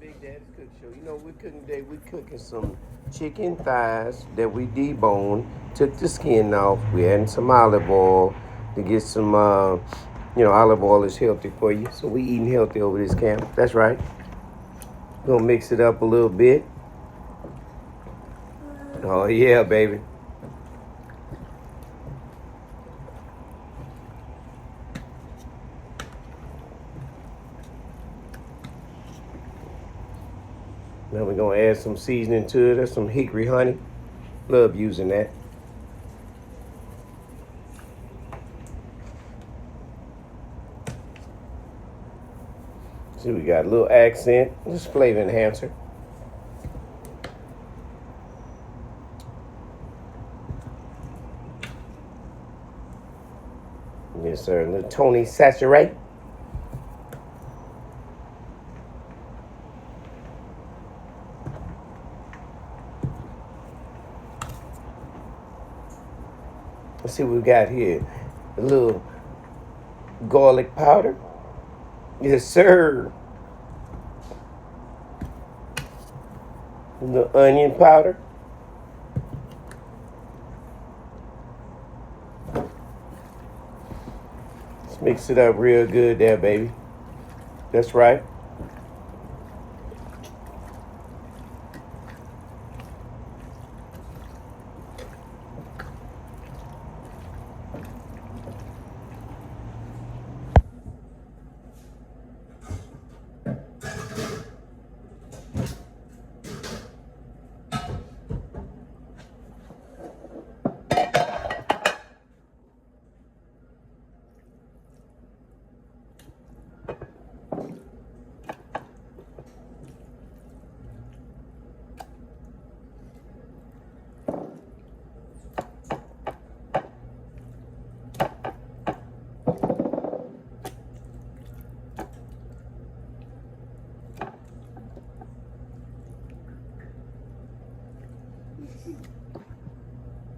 Big Daddy's Cook Show. You know what we're cooking today? We're cooking some chicken thighs that we deboned, took the skin off. We're adding some olive oil to get some, olive oil is healthy for you. So we eating healthy over this camp. That's right. We're gonna mix it up a little bit. Oh yeah, baby. Now we're gonna add some seasoning to it. That's some hickory honey. Love using that. See, we got a little accent, just flavor enhancer. Yes, sir. A little Tony Saturate. Let's see what we got here. A little garlic powder. Yes, sir. A little onion powder. Let's mix it up real good there, baby. That's right.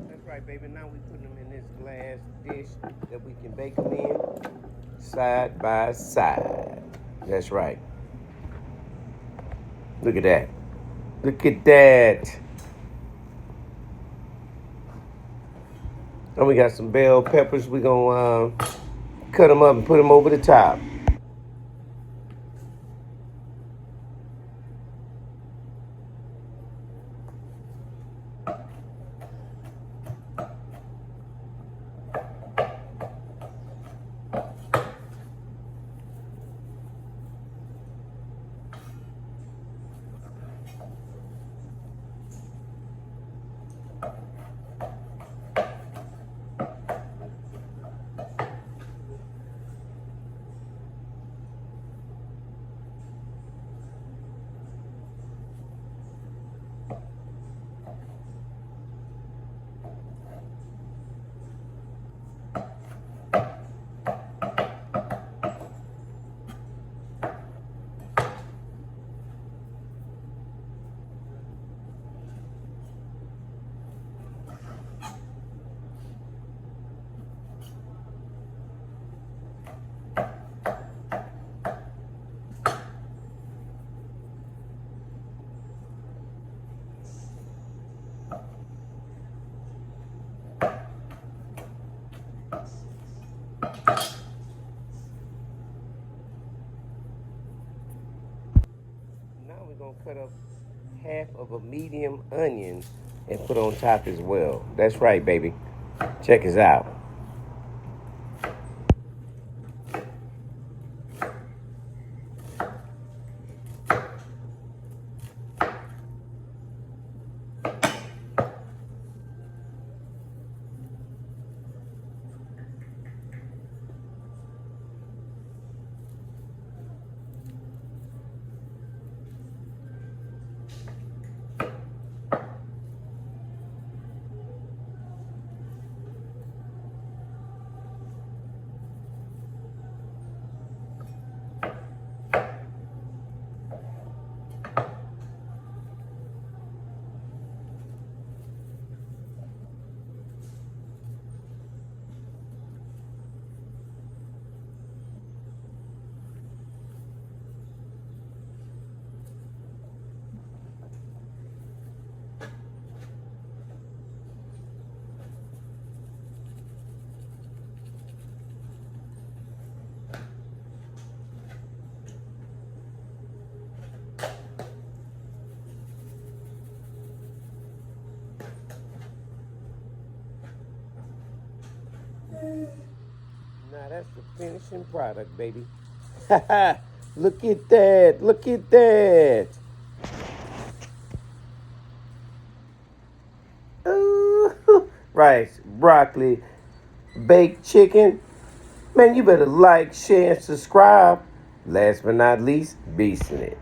That's right, baby. Now we put them in this glass dish that we can bake them in side by side. That's right. Look at that. Look at that. And we got some bell peppers. We're going to cut them up and put them over the top. Now we're going to cut up half of a medium onion and put on top as well. That's right, baby. Check us out. Now that's the finishing product, baby. Look at that. Look at that. Ooh, rice, broccoli, baked chicken. Man, you better like, share, and subscribe. Last but not least, beasting it.